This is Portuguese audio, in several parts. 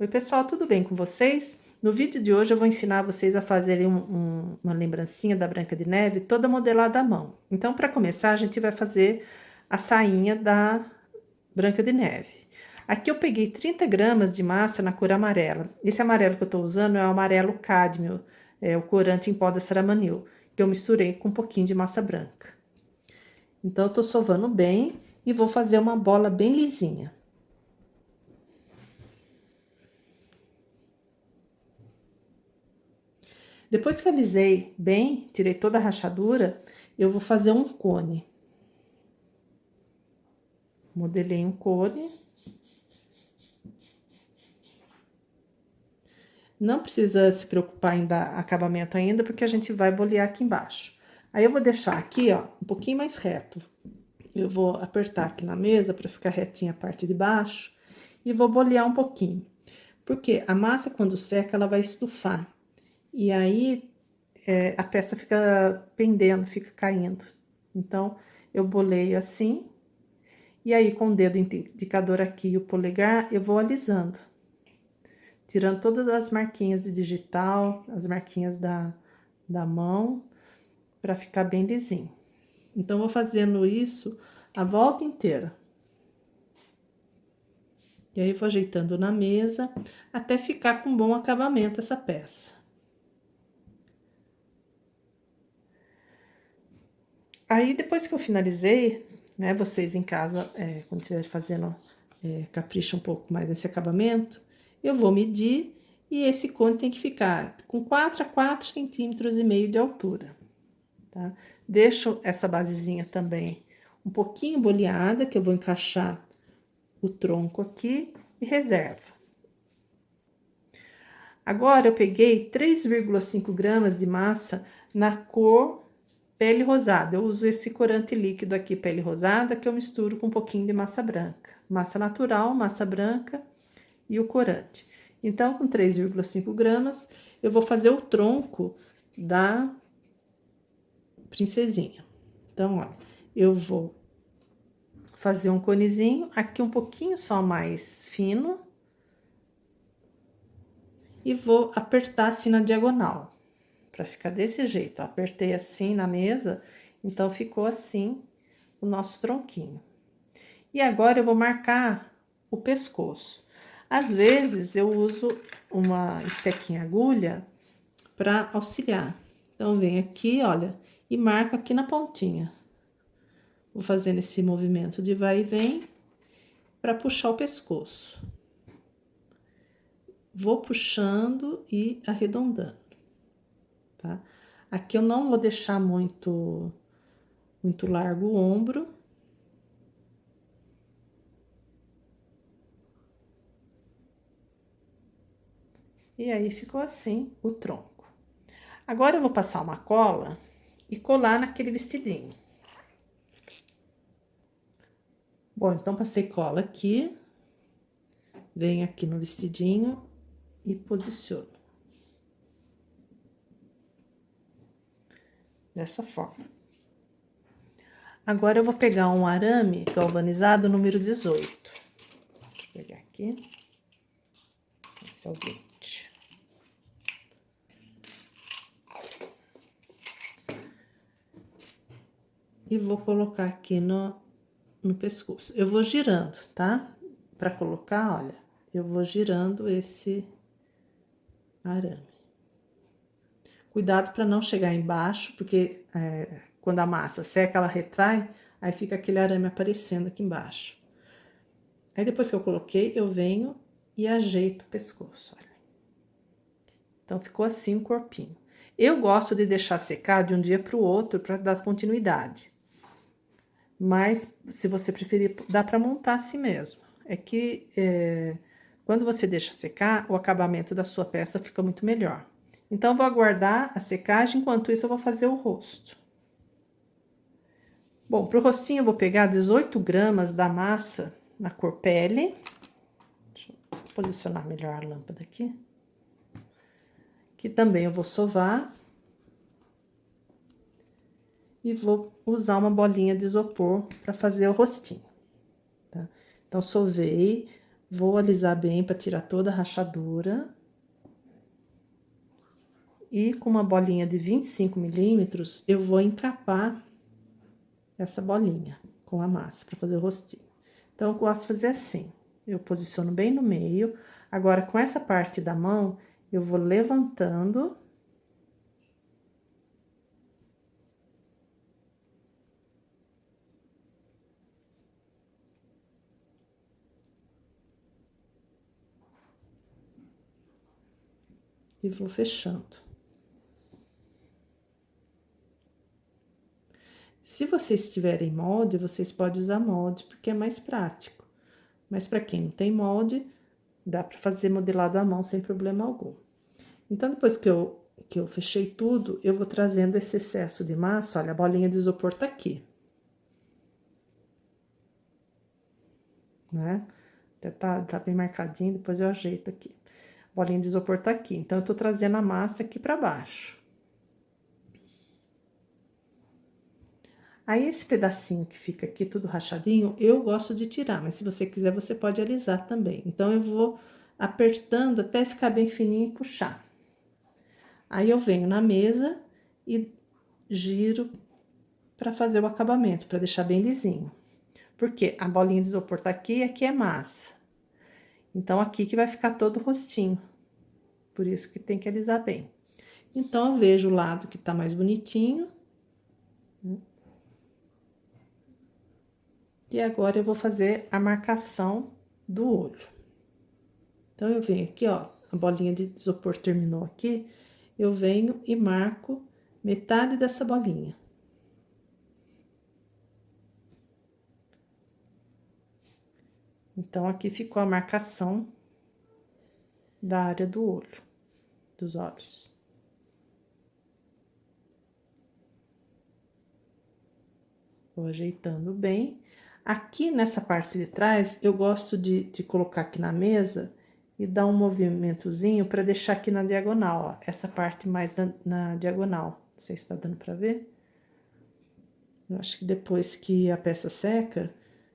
Oi, pessoal, tudo bem com vocês? No vídeo de hoje eu vou ensinar vocês a fazerem uma lembrancinha da Branca de Neve toda modelada à mão. Então, para começar, a gente vai fazer a sainha da Branca de Neve. Aqui eu peguei 30 gramas de massa na cor amarela. Esse amarelo que eu tô usando é o amarelo cádmio, é o corante em pó da Ceramanil, que eu misturei com um pouquinho de massa branca. Então, eu tô sovando bem e vou fazer uma bola bem lisinha. Depois que eu alisei bem, tirei toda a rachadura, eu vou fazer um cone. Modelei um cone. Não precisa se preocupar em dar acabamento ainda, porque a gente vai bolear aqui embaixo. Aí eu vou deixar aqui, ó, um pouquinho mais reto. Eu vou apertar aqui na mesa para ficar retinha a parte de baixo e vou bolear um pouquinho. Porque a massa, quando seca, ela vai estufar. E aí, a peça fica pendendo, fica caindo. Então, eu boleio assim. E aí, com o dedo indicador aqui e o polegar, eu vou alisando. Tirando todas as marquinhas de digital, as marquinhas da mão, para ficar bem lisinho. Então, vou fazendo isso a volta inteira. E aí, vou ajeitando na mesa, até ficar com bom acabamento essa peça. Aí, depois que eu finalizei, né, vocês em casa, quando estiver fazendo, capricha um pouco mais nesse acabamento, eu vou medir e esse cone tem que ficar com 4 a 4,5 centímetros de altura, tá? Deixo essa basezinha também um pouquinho boleada, que eu vou encaixar o tronco aqui e reservo. Agora, eu peguei 3,5 gramas de massa na cor pele rosada. Eu uso esse corante líquido aqui, pele rosada, que eu misturo com um pouquinho de massa branca. Massa natural, massa branca e o corante. Então, com 3,5 gramas, eu vou fazer o tronco da princesinha. Então, ó, eu vou fazer um conezinho, aqui um pouquinho só mais fino. E vou apertar assim na diagonal, para ficar desse jeito. Ó, apertei assim na mesa, então ficou assim o nosso tronquinho. E agora eu vou marcar o pescoço. Às vezes eu uso uma estequinha agulha para auxiliar. Então, vem aqui, olha, e marco aqui na pontinha. Vou fazendo esse movimento de vai e vem para puxar o pescoço. Vou puxando e arredondando, tá? Aqui eu não vou deixar muito largo o ombro. E aí, ficou assim o tronco. Agora, eu vou passar uma cola e colar naquele vestidinho. Bom, então, passei cola aqui. Venho aqui no vestidinho e posiciono. Dessa forma. Agora, eu vou pegar um arame galvanizado número 18. Deixa eu pegar aqui. Esse é o 20. E vou colocar aqui no pescoço. Eu vou girando, tá? Pra colocar, olha, eu vou girando esse arame. Cuidado para não chegar embaixo, porque quando a massa seca, ela retrai, aí fica aquele arame aparecendo aqui embaixo. Aí, depois que eu coloquei, eu venho e ajeito o pescoço, olha. Então, ficou assim o corpinho. Eu gosto de deixar secar de um dia para o outro, para dar continuidade. Mas, se você preferir, dá para montar assim mesmo. É que, quando você deixa secar, o acabamento da sua peça fica muito melhor. Então, eu vou aguardar a secagem, enquanto isso eu vou fazer o rosto. Bom, pro rostinho eu vou pegar 18 gramas da massa na cor pele. Deixa eu posicionar melhor a lâmpada aqui. Que também eu vou sovar. E vou usar uma bolinha de isopor para fazer o rostinho, tá? Então, sovei Vou alisar bem para tirar toda a rachadura. E com uma bolinha de 25 milímetros, eu vou encapar essa bolinha com a massa para fazer o rostinho. Então, eu gosto de fazer assim. Eu posiciono bem no meio. Agora, com essa parte da mão, eu vou levantando. E vou fechando. Se vocês tiverem molde, vocês podem usar molde, porque é mais prático. Mas para quem não tem molde, dá para fazer modelado à mão sem problema algum. Então, depois que eu fechei tudo, eu vou trazendo esse excesso de massa. Olha, a bolinha de isopor tá aqui. Né? Até tá bem marcadinho, depois eu ajeito aqui. A bolinha de isopor tá aqui. Então, eu tô trazendo a massa aqui pra baixo. Aí, esse pedacinho que fica aqui tudo rachadinho, eu gosto de tirar, mas se você quiser, você pode alisar também. Então, eu vou apertando até ficar bem fininho e puxar. Aí, eu venho na mesa e giro para fazer o acabamento, para deixar bem lisinho. Porque a bolinha de isopor tá aqui e aqui é massa. Então, aqui que vai ficar todo o rostinho. Por isso que tem que alisar bem. Então, eu vejo o lado que tá mais bonitinho. E agora, eu vou fazer a marcação do olho. Então, eu venho aqui, ó, a bolinha de isopor terminou aqui, eu venho e marco metade dessa bolinha. Então, aqui ficou a marcação da área do olho, dos olhos. Vou ajeitando bem. Aqui nessa parte de trás, eu gosto de colocar aqui na mesa e dar um movimentozinho para deixar aqui na diagonal, ó. Essa parte mais na diagonal. Não sei se tá dando para ver. Eu acho que depois que a peça seca,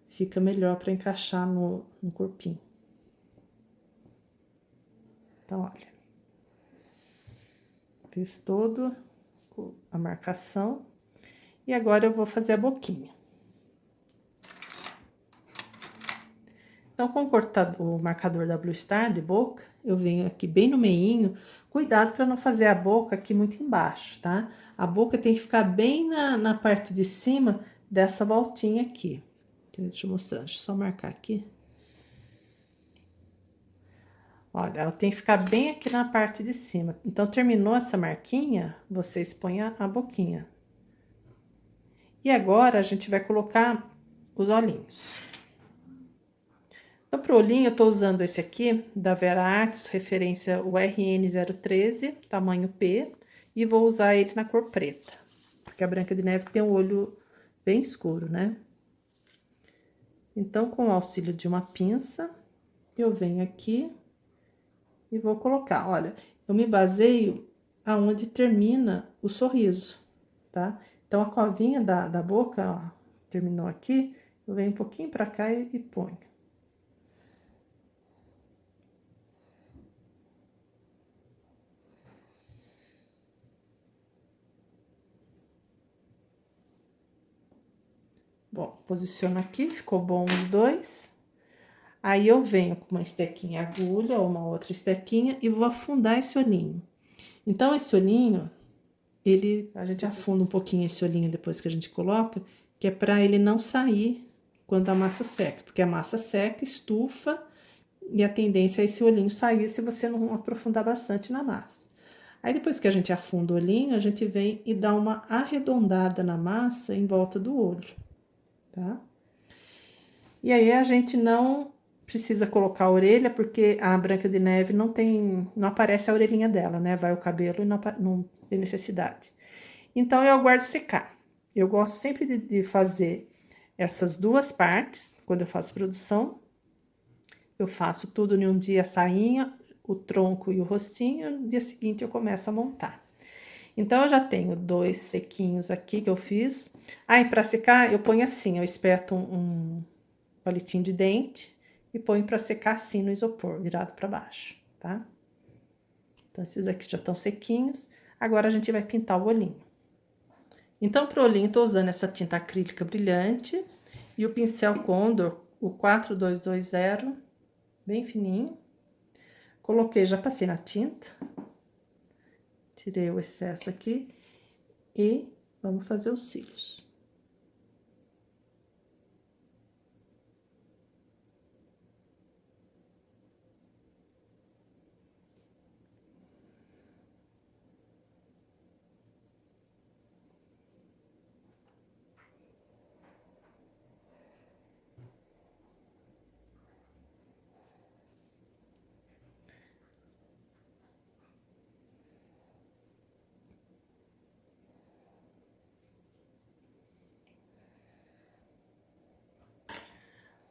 fica melhor para encaixar no corpinho. Então, olha. Fiz todo a marcação. E agora eu vou fazer a boquinha. Então, com o marcador da Blue Star de boca, eu venho aqui bem no meinho. Cuidado para não fazer a boca aqui muito embaixo, tá? A boca tem que ficar bem na parte de cima dessa voltinha aqui. Deixa eu mostrar, deixa eu só marcar aqui. Olha, ela tem que ficar bem aqui na parte de cima. Então, terminou essa marquinha, vocês põem a boquinha. E agora, a gente vai colocar os olhinhos. Então, pro olhinho, eu tô usando esse aqui, da Vera Arts, referência o RN013, tamanho P, e vou usar ele na cor preta, porque a Branca de Neve tem um olho bem escuro, né? Então, com o auxílio de uma pinça, eu venho aqui e vou colocar. Olha, eu me baseio aonde termina o sorriso, tá? Então, a covinha da boca, ó, terminou aqui, eu venho um pouquinho pra cá e ponho. Bom, posiciono aqui, ficou bom os dois. Aí, eu venho com uma estequinha agulha ou uma outra estequinha e vou afundar esse olhinho. Então, esse olhinho, a gente afunda um pouquinho esse olhinho depois que a gente coloca, que é pra ele não sair quando a massa seca, porque a massa seca, estufa, e a tendência é esse olhinho sair se você não aprofundar bastante na massa. Aí, depois que a gente afunda o olhinho, a gente vem e dá uma arredondada na massa em volta do olho, tá? E aí, a gente não precisa colocar a orelha, porque a Branca de Neve não aparece a orelhinha dela, né? Vai o cabelo e não tem necessidade. Então, eu aguardo secar. Eu gosto sempre de fazer essas duas partes, quando eu faço produção. Eu faço tudo em um dia, a sainha, o tronco e o rostinho, no dia seguinte eu começo a montar. Então, eu já tenho dois sequinhos aqui que eu fiz. Aí, para secar, eu ponho assim, eu espeto um palitinho de dente e põe para secar assim no isopor, virado para baixo, tá? Então, esses aqui já estão sequinhos. Agora, a gente vai pintar o olhinho. Então, pro olhinho, tô usando essa tinta acrílica brilhante e o pincel Condor, o 4220, bem fininho. Coloquei, já passei na tinta. Tirei o excesso aqui e vamos fazer os cílios.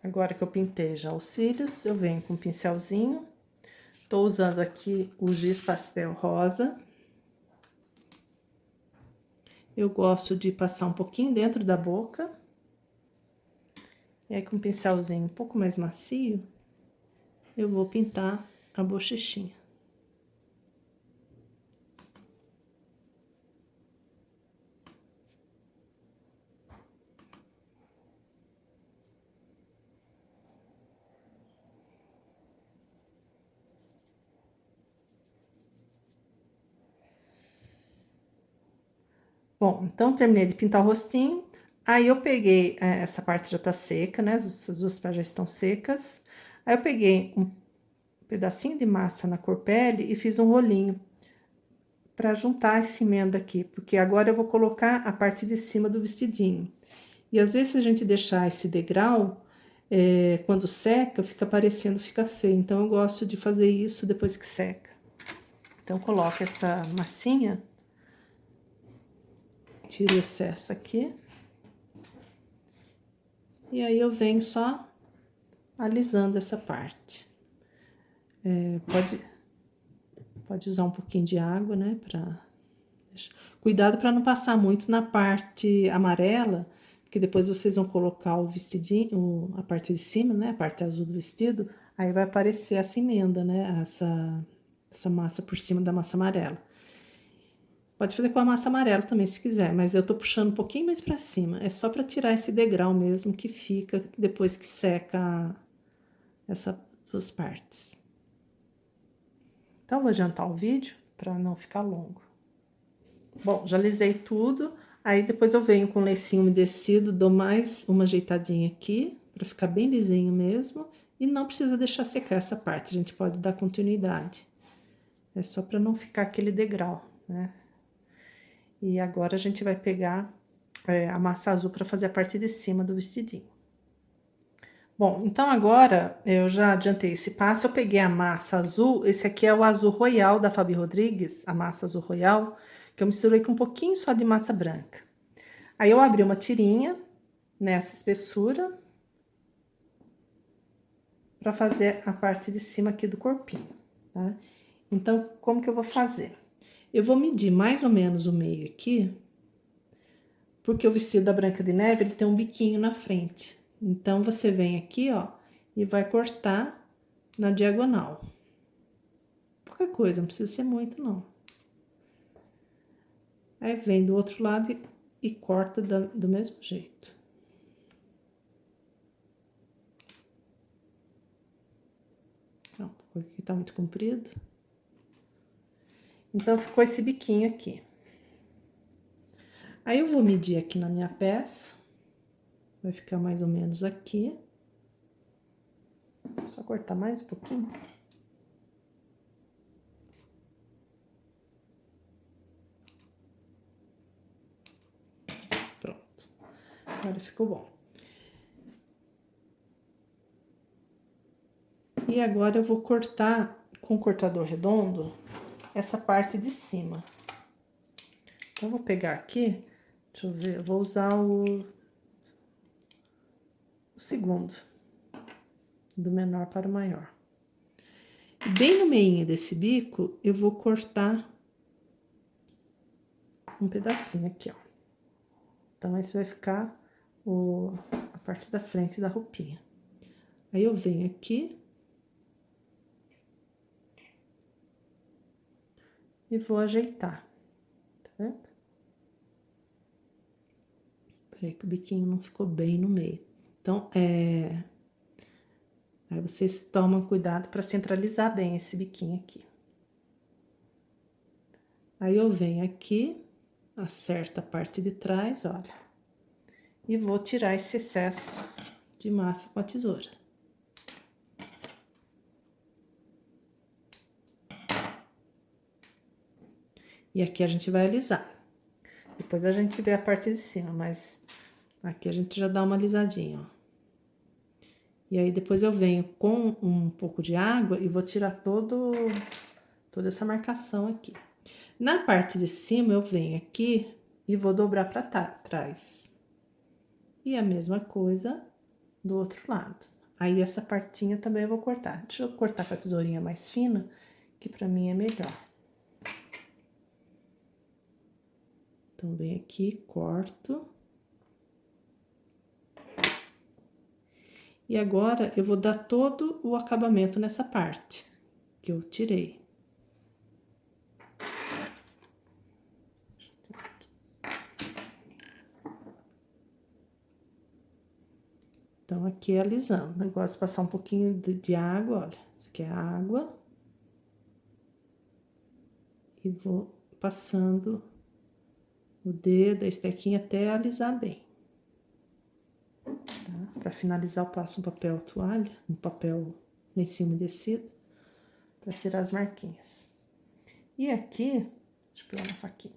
Agora que eu pintei já os cílios, eu venho com um pincelzinho. Tô usando aqui o giz pastel rosa. Eu gosto de passar um pouquinho dentro da boca. E aí, com um pincelzinho um pouco mais macio, eu vou pintar a bochechinha. Bom, então, terminei de pintar o rostinho. Aí, eu peguei, essa parte já tá seca, né? Essas duas partes já estão secas. Aí, eu peguei um pedacinho de massa na cor pele e fiz um rolinho pra juntar essa emenda aqui, porque agora eu vou colocar a parte de cima do vestidinho. E às vezes, se a gente deixar esse degrau, quando seca, fica parecendo, fica feio. Então, eu gosto de fazer isso depois que seca. Então, coloco essa massinha, tiro o excesso aqui. E aí, eu venho só alisando essa parte. Pode usar um pouquinho de água, né, cuidado para não passar muito na parte amarela, porque depois vocês vão colocar o vestidinho, a parte de cima, né, a parte azul do vestido, aí vai aparecer essa emenda, né, essa massa por cima da massa amarela. Pode fazer com a massa amarela também, se quiser, mas eu tô puxando um pouquinho mais pra cima. É só pra tirar esse degrau mesmo que fica depois que seca essas duas partes. Então, eu vou adiantar o vídeo pra não ficar longo. Bom, já alisei tudo, aí depois eu venho com o lencinho umedecido, dou mais uma ajeitadinha aqui, pra ficar bem lisinho mesmo, e não precisa deixar secar essa parte, a gente pode dar continuidade. É só pra não ficar aquele degrau, né? E agora a gente vai pegar a massa azul pra fazer a parte de cima do vestidinho. Bom, então agora eu já adiantei esse passo, eu peguei a massa azul, esse aqui é o azul royal da Fabi Rodrigues, a massa azul royal, que eu misturei com um pouquinho só de massa branca. Aí eu abri uma tirinha nessa espessura para fazer a parte de cima aqui do corpinho, tá? Então, como que eu vou fazer? Eu vou medir mais ou menos o meio aqui, porque o vestido da Branca de Neve, ele tem um biquinho na frente. Então, você vem aqui, ó, e vai cortar na diagonal. Pouca coisa, não precisa ser muito, não. Aí, vem do outro lado e corta do mesmo jeito. Não, porque aqui tá muito comprido. Então, ficou esse biquinho aqui. Aí, eu vou medir aqui na minha peça. Vai ficar mais ou menos aqui. Só cortar mais um pouquinho. Pronto. Agora ficou bom. E agora eu vou cortar com o cortador redondo essa parte de cima. Então, eu vou pegar aqui, deixa eu ver, eu vou usar o segundo, do menor para o maior. E bem no meio desse bico, eu vou cortar um pedacinho aqui, ó. Então, esse vai ficar a parte da frente da roupinha. Aí eu venho aqui e vou ajeitar, tá vendo? Peraí que o biquinho não ficou bem no meio. Então, aí vocês tomam cuidado para centralizar bem esse biquinho aqui. Aí eu venho aqui, acerto a parte de trás, olha. E vou tirar esse excesso de massa com a tesoura. E aqui a gente vai alisar. Depois a gente vê a parte de cima, mas aqui a gente já dá uma alisadinha, ó. E aí depois eu venho com um pouco de água e vou tirar toda essa marcação aqui. Na parte de cima eu venho aqui e vou dobrar para trás. E a mesma coisa do outro lado. Aí essa partinha também eu vou cortar. Deixa eu cortar com a tesourinha mais fina, que pra mim é melhor. Então, vem aqui, corto. E agora, eu vou dar todo o acabamento nessa parte que eu tirei. Então, aqui é alisando. Eu gosto de passar um pouquinho de água, olha. Isso aqui é água. E vou passando o dedo, a estequinha, até alisar bem. Tá? Para finalizar, eu passo um papel toalha, um papel lencinho umedecido, para tirar as marquinhas. E aqui, deixa eu pegar uma faquinha,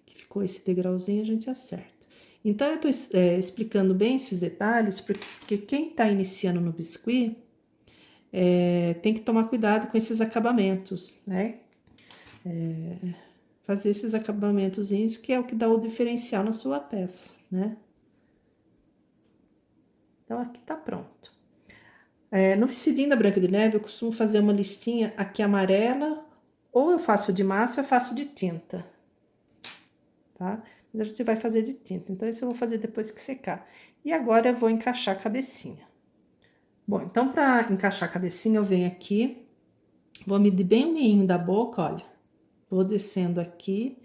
que ficou esse degrauzinho, a gente acerta. Então, eu tô explicando bem esses detalhes, porque quem tá iniciando no biscuit, tem que tomar cuidado com esses acabamentos, né? Fazer esses acabamentozinhos, que é o que dá o diferencial na sua peça, né? Então, aqui tá pronto. No vestidinho da Branca de Neve, eu costumo fazer uma listinha aqui amarela, ou eu faço de massa ou eu faço de tinta, tá? Mas a gente vai fazer de tinta, então isso eu vou fazer depois que secar. E agora eu vou encaixar a cabecinha. Bom, então para encaixar a cabecinha, eu venho aqui, vou medir bem o meinho da boca, olha. Vou descendo aqui,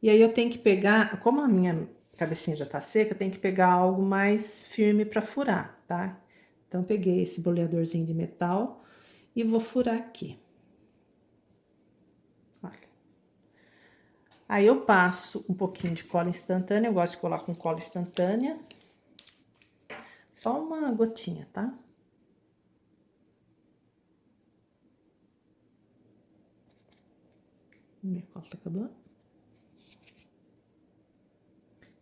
e aí eu tenho que pegar, como a minha cabecinha já tá seca, eu tenho que pegar algo mais firme para furar, tá? Então, peguei esse boleadorzinho de metal e vou furar aqui. Olha. Aí eu passo um pouquinho de cola instantânea, eu gosto de colar com cola instantânea. Só uma gotinha, tá? Minha cola tá acabando.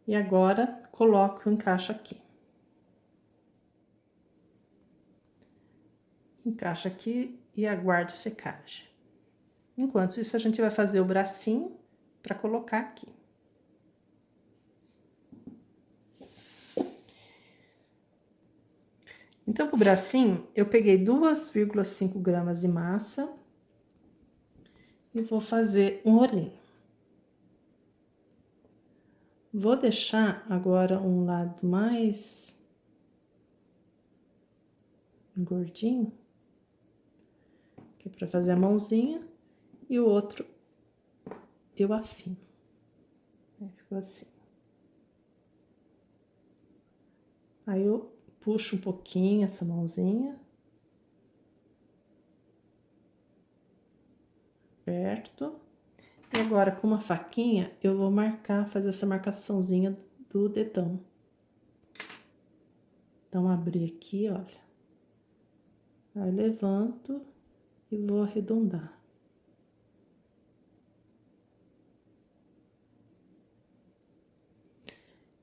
E agora, coloco o encaixo aqui. Encaixa aqui e aguarde secagem. Enquanto isso, a gente vai fazer o bracinho para colocar aqui. Então, pro bracinho, eu peguei 2,5 gramas de massa e vou fazer um rolinho. Vou deixar agora um lado mais gordinho, que é para fazer a mãozinha, e o outro eu afino. Ficou assim. Aí eu puxo um pouquinho essa mãozinha. Perto. E agora, com uma faquinha, eu vou marcar, fazer essa marcaçãozinha do dedão. Então, abrir aqui, olha. Aí, levanto e vou arredondar.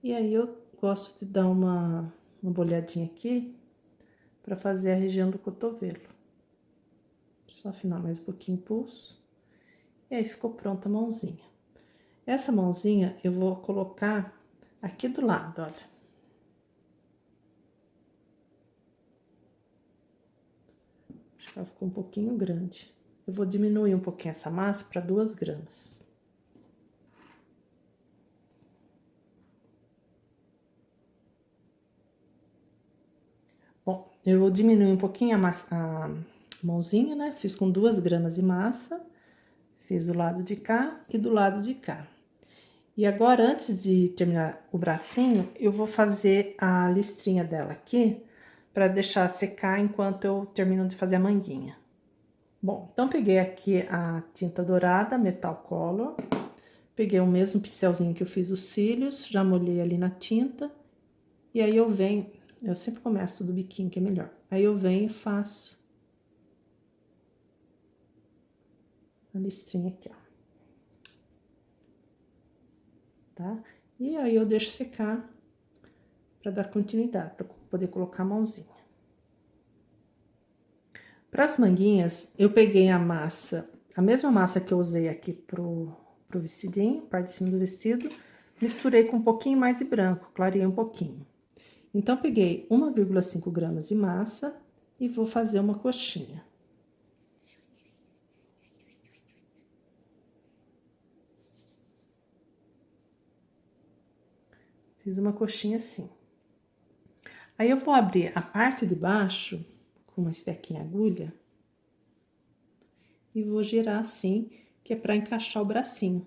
E aí, eu gosto de dar uma bolhadinha aqui para fazer a região do cotovelo. Só afinar mais um pouquinho o pulso. E aí, ficou pronta a mãozinha. Essa mãozinha eu vou colocar aqui do lado, olha. Acho que ela ficou um pouquinho grande. Eu vou diminuir um pouquinho essa massa para 2 gramas. Bom, eu diminui um pouquinho a mãozinha, né? Fiz com 2 gramas de massa, fiz do lado de cá e do lado de cá. E agora, antes de terminar o bracinho, eu vou fazer a listrinha dela aqui, para deixar secar enquanto eu termino de fazer a manguinha. Bom, então peguei aqui a tinta dourada, Metal Color, peguei o mesmo pincelzinho que eu fiz os cílios, já molhei ali na tinta, e aí eu venho, eu sempre começo do biquinho que é melhor, aí eu venho e faço a listrinha aqui, ó. Tá? E aí eu deixo secar para dar continuidade, para poder colocar a mãozinha. Para as manguinhas, eu peguei a massa, a mesma massa que eu usei aqui pro vestidinho, parte de cima do vestido, misturei com um pouquinho mais de branco, clareei um pouquinho. Então, peguei 1,5 gramas de massa e vou fazer uma coxinha. Fiz uma coxinha assim. Aí, eu vou abrir a parte de baixo com uma estequinha agulha e vou girar assim, que é para encaixar o bracinho.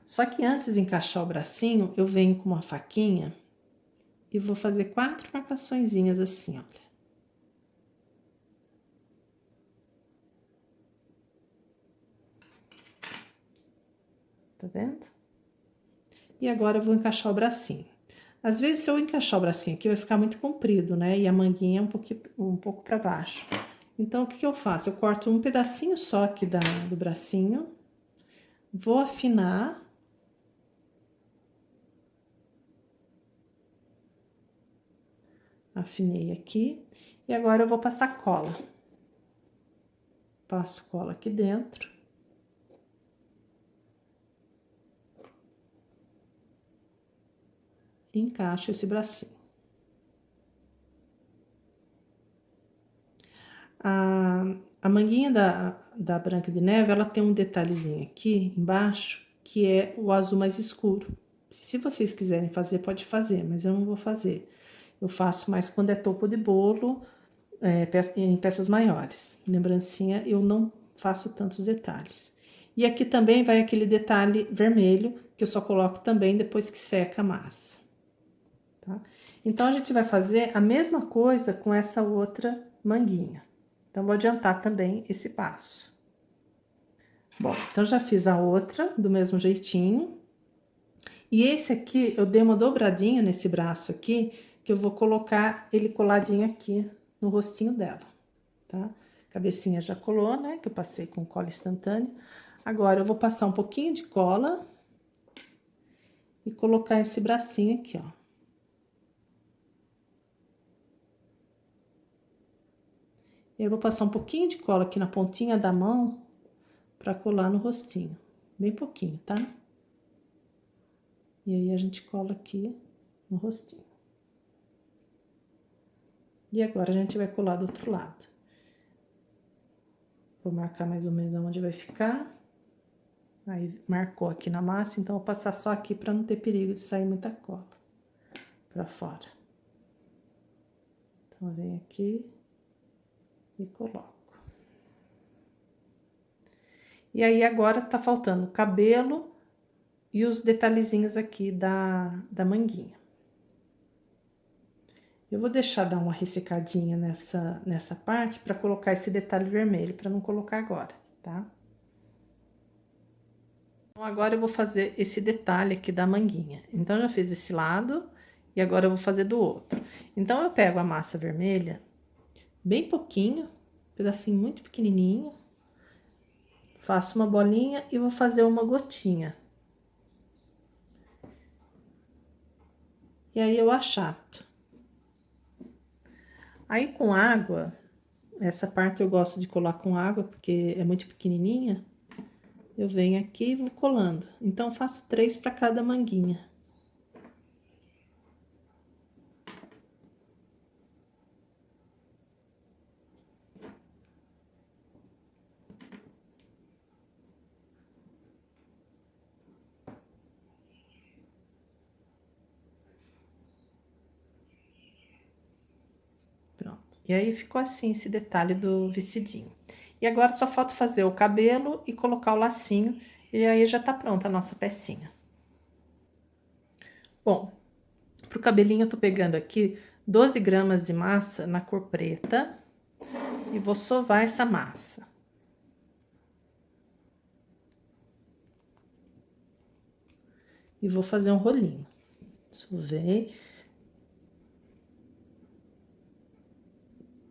Só que antes de encaixar o bracinho, eu venho com uma faquinha e vou fazer 4 marcaçõezinhas assim, olha. Tá vendo? E agora eu vou encaixar o bracinho. Às vezes, se eu encaixar o bracinho aqui, vai ficar muito comprido, né? E a manguinha um pouco para baixo. Então, o que eu faço? Eu corto um pedacinho só aqui do bracinho, vou afinar. Afinei aqui. E agora eu vou passar cola. Passo cola aqui dentro. E encaixo esse bracinho. A manguinha da Branca de Neve, ela tem um detalhezinho aqui embaixo, que é o azul mais escuro. Se vocês quiserem fazer, pode fazer, mas eu não vou fazer. Eu faço mais quando é topo de bolo, em peças maiores. Lembrancinha, eu não faço tantos detalhes. E aqui também vai aquele detalhe vermelho, que eu só coloco também depois que seca a massa. Tá? Então, a gente vai fazer a mesma coisa com essa outra manguinha. Então, vou adiantar também esse passo. Bom, então já fiz a outra do mesmo jeitinho. E esse aqui, eu dei uma dobradinha nesse braço aqui, que eu vou colocar ele coladinho aqui no rostinho dela, tá? Cabecinha já colou, né? Que eu passei com cola instantânea. Agora, eu vou passar um pouquinho de cola e colocar esse bracinho aqui, ó. Eu vou passar um pouquinho de cola aqui na pontinha da mão pra colar no rostinho. Bem pouquinho, tá? E aí, a gente cola aqui no rostinho. E agora, a gente vai colar do outro lado. Vou marcar mais ou menos onde vai ficar. Aí, marcou aqui na massa, então, vou passar só aqui pra não ter perigo de sair muita cola pra fora. Então, vem aqui e coloco. E aí, agora, tá faltando o cabelo e os detalhezinhos aqui da manguinha. Eu vou deixar dar uma ressecadinha nessa parte para colocar esse detalhe vermelho, para não colocar agora, tá? Então, agora eu vou fazer esse detalhe aqui da manguinha. Então, eu já fiz esse lado e agora eu vou fazer do outro. Então, eu pego a massa vermelha, bem pouquinho, um pedacinho muito pequenininho, faço uma bolinha e vou fazer uma gotinha. E aí, eu achato. Aí, com água, essa parte eu gosto de colar com água, porque é muito pequenininha. Eu venho aqui e vou colando. Então, faço 3 para cada manguinha. E aí, ficou assim esse detalhe do vestidinho. E agora, só falta fazer o cabelo e colocar o lacinho, e aí já tá pronta a nossa pecinha. Bom, pro cabelinho eu tô pegando aqui 12 gramas de massa na cor preta e vou sovar essa massa. E vou fazer um rolinho. Sovei.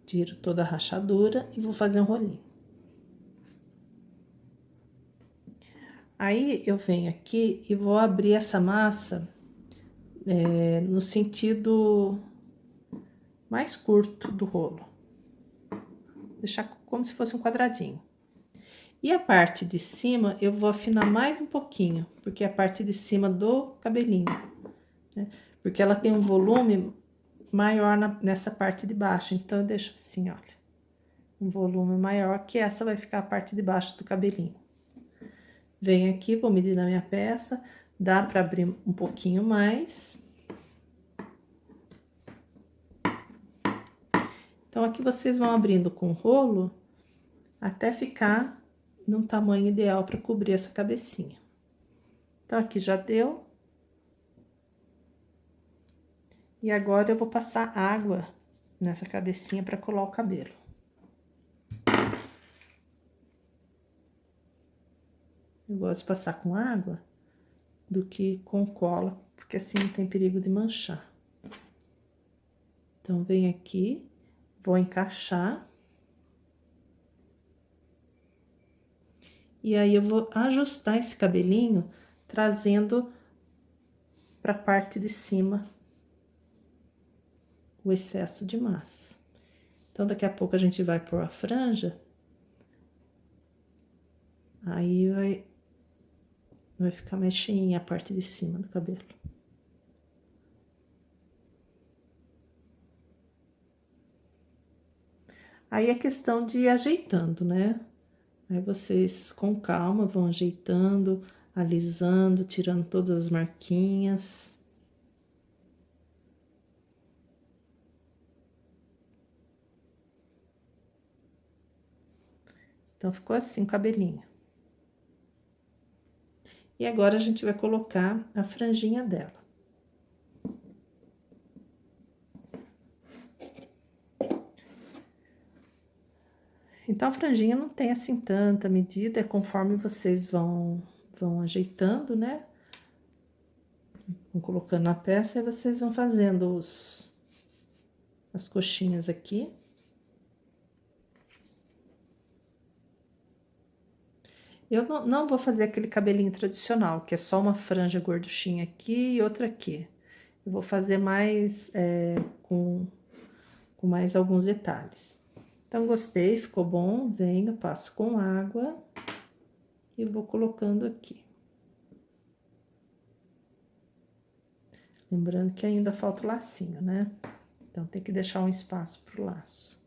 Tiro toda a rachadura e vou fazer um rolinho. Aí, eu venho aqui e vou abrir essa massa no sentido mais curto do rolo. Deixar como se fosse um quadradinho. E a parte de cima, eu vou afinar mais um pouquinho, porque é a parte de cima do cabelinho, né? Porque ela tem um volume maior nessa parte de baixo, então eu deixo assim, olha. Um volume maior, que essa vai ficar a parte de baixo do cabelinho. Venho aqui, vou medir na minha peça, dá pra abrir um pouquinho mais. Então, aqui vocês vão abrindo com o rolo, até ficar num tamanho ideal para cobrir essa cabecinha. Então, aqui já deu. E agora, eu vou passar água nessa cabecinha para colar o cabelo. Eu gosto de passar com água do que com cola, porque assim não tem perigo de manchar. Então, venho aqui, vou encaixar. E aí, eu vou ajustar esse cabelinho, trazendo para a parte de cima o excesso de massa. Então, daqui a pouco a gente vai pôr a franja. Aí, vai ficar mais cheinha a parte de cima do cabelo. Aí, é questão de ir ajeitando, né? Aí, vocês, com calma, vão ajeitando, alisando, tirando todas as marquinhas. Então, ficou assim o cabelinho. E agora, a gente vai colocar a franjinha dela. Então, a franjinha não tem, assim, tanta medida, é conforme vocês vão ajeitando, né? Vão colocando na peça e vocês vão fazendo as coxinhas aqui. Eu não vou fazer aquele cabelinho tradicional, que é só uma franja gorduchinha aqui e outra aqui. Eu vou fazer mais, com mais alguns detalhes. Então, gostei, ficou bom, venho, passo com água e vou colocando aqui. Lembrando que ainda falta o lacinho, né? Então, tem que deixar um espaço pro laço.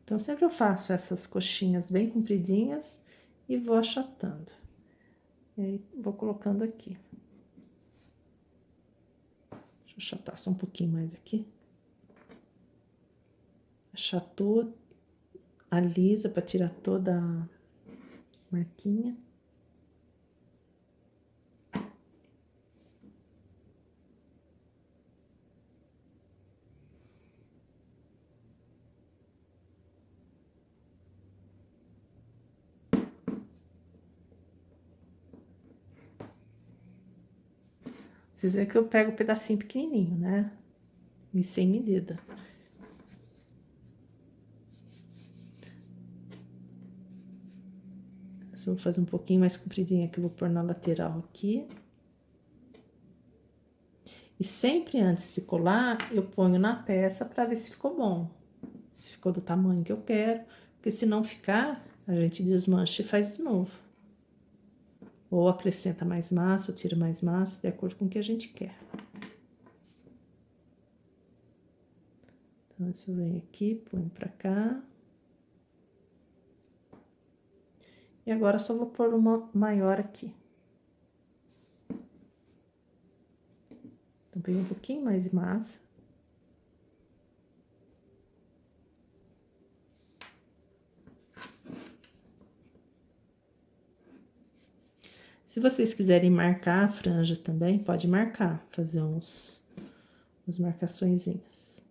Então, sempre eu faço essas coxinhas bem compridinhas e vou achatando. E aí, vou colocando aqui. Deixa eu achatar só um pouquinho mais aqui. Achatou, alisa para tirar toda a marquinha. Vocês veem que eu pego um pedacinho pequenininho, né? E sem medida. Essa eu vou fazer um pouquinho mais compridinha, que eu vou pôr na lateral aqui. E sempre antes de colar, eu ponho na peça para ver se ficou bom. Se ficou do tamanho que eu quero. Porque se não ficar, a gente desmancha e faz de novo. Ou acrescenta mais massa, ou tira mais massa, de acordo com o que a gente quer. Então, isso vem aqui, põe pra cá. E agora só vou pôr uma maior aqui. Então, peguei um pouquinho mais de massa. Se vocês quiserem marcar a franja também, pode marcar, fazer umas marcaçõezinhas.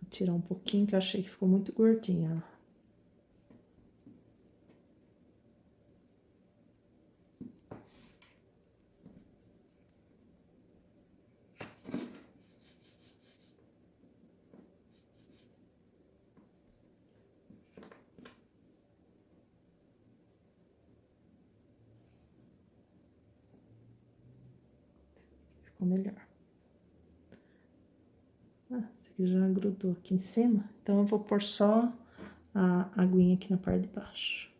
Vou tirar um pouquinho, que eu achei que ficou muito gordinha, ó. Ficou melhor. Ah, esse aqui já grudou aqui em cima. Então, eu vou pôr só a aguinha aqui na parte de baixo.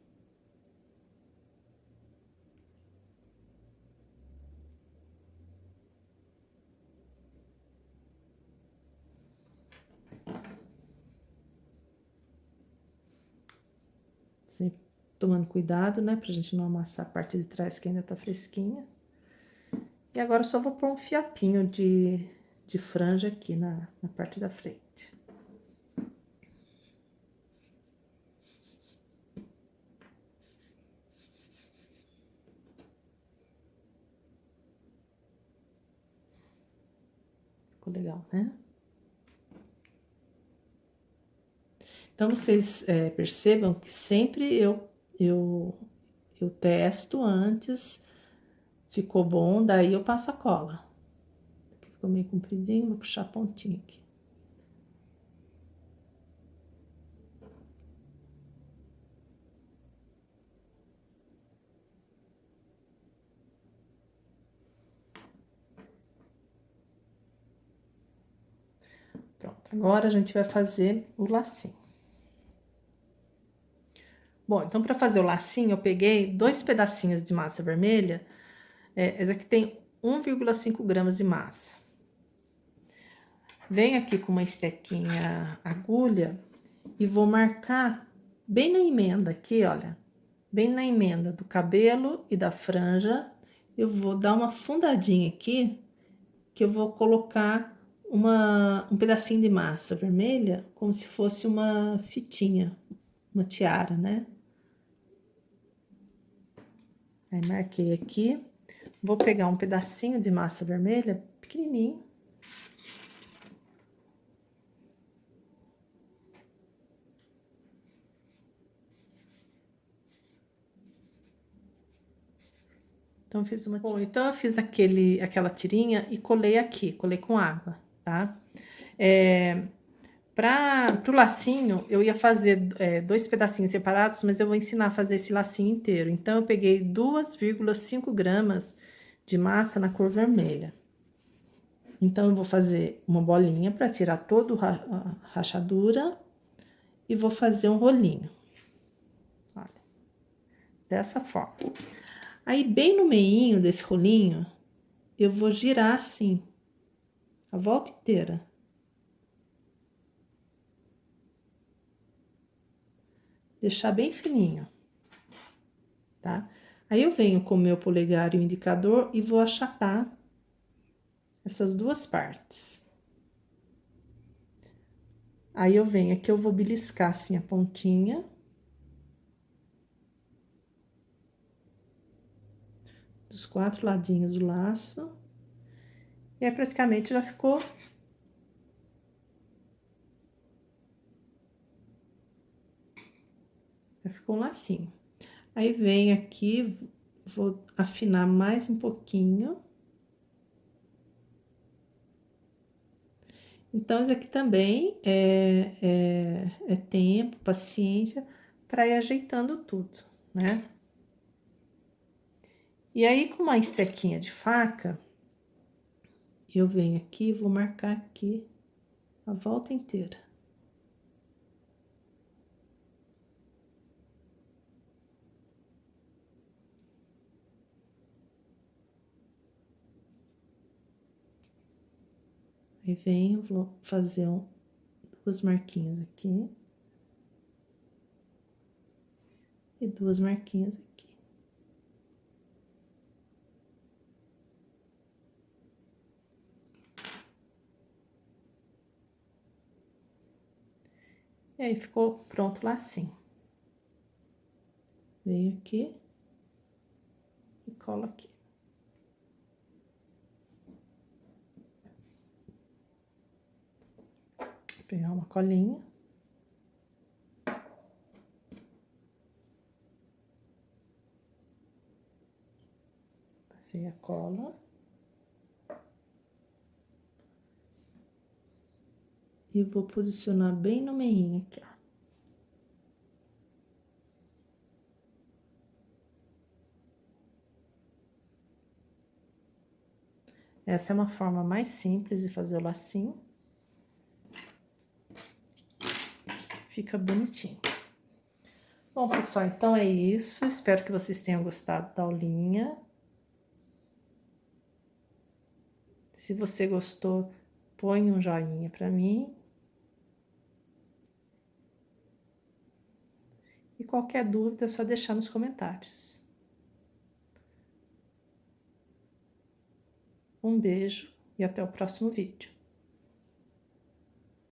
Sempre tomando cuidado, né? Pra gente não amassar a parte de trás que ainda tá fresquinha. E agora eu só vou pôr um fiapinho de franja aqui na parte da frente. Ficou legal, né? Então, vocês percebam que sempre eu testo antes, ficou bom, daí eu passo a cola. Aqui ficou meio compridinho, vou puxar a pontinha aqui. Pronto, agora a gente vai fazer o lacinho. Bom, então para fazer o lacinho, eu peguei 2 pedacinhos de massa vermelha. Essa aqui tem 1,5 gramas de massa. Venho aqui com uma estequinha agulha e vou marcar bem na emenda aqui, olha. Bem na emenda do cabelo e da franja. Eu vou dar uma fundadinha aqui, que eu vou colocar um pedacinho de massa vermelha, como se fosse uma fitinha, uma tiara, né? Aí, marquei aqui. Vou pegar um pedacinho de massa vermelha, pequenininho. Então, eu fiz uma tirinha. Bom, então, eu fiz aquela tirinha e colei aqui, colei com água, tá? Pro lacinho, eu ia fazer 2 pedacinhos separados, mas eu vou ensinar a fazer esse lacinho inteiro. Então, eu peguei 2,5 gramas de massa na cor vermelha. Então, eu vou fazer uma bolinha para tirar toda a rachadura e vou fazer um rolinho. Olha, dessa forma. Aí, bem no meinho desse rolinho, eu vou girar assim, a volta inteira. Deixar bem fininho, tá? Aí, eu venho com o meu polegar e o indicador e vou achatar essas 2 partes. Aí, eu venho aqui, eu vou beliscar assim a pontinha. Dos 4 ladinhos do laço. E aí, praticamente já ficou. Já ficou um lacinho. Aí, venho aqui, vou afinar mais um pouquinho. Então, isso aqui também é tempo, paciência, para ir ajeitando tudo, né? E aí, com uma estequinha de faca, eu venho aqui e vou marcar aqui a volta inteira. Aí venho, vou fazer duas marquinhas aqui. E duas marquinhas aqui. E aí, ficou pronto o lacinho. Venho aqui e colo aqui. Vou pegar uma colinha. Passei a cola. E vou posicionar bem no meinho aqui, ó. Essa é uma forma mais simples de fazer o lacinho. Fica bonitinho. Bom, pessoal, então é isso. Espero que vocês tenham gostado da aulinha. Se você gostou, põe um joinha pra mim. E qualquer dúvida é só deixar nos comentários. Um beijo e até o próximo vídeo.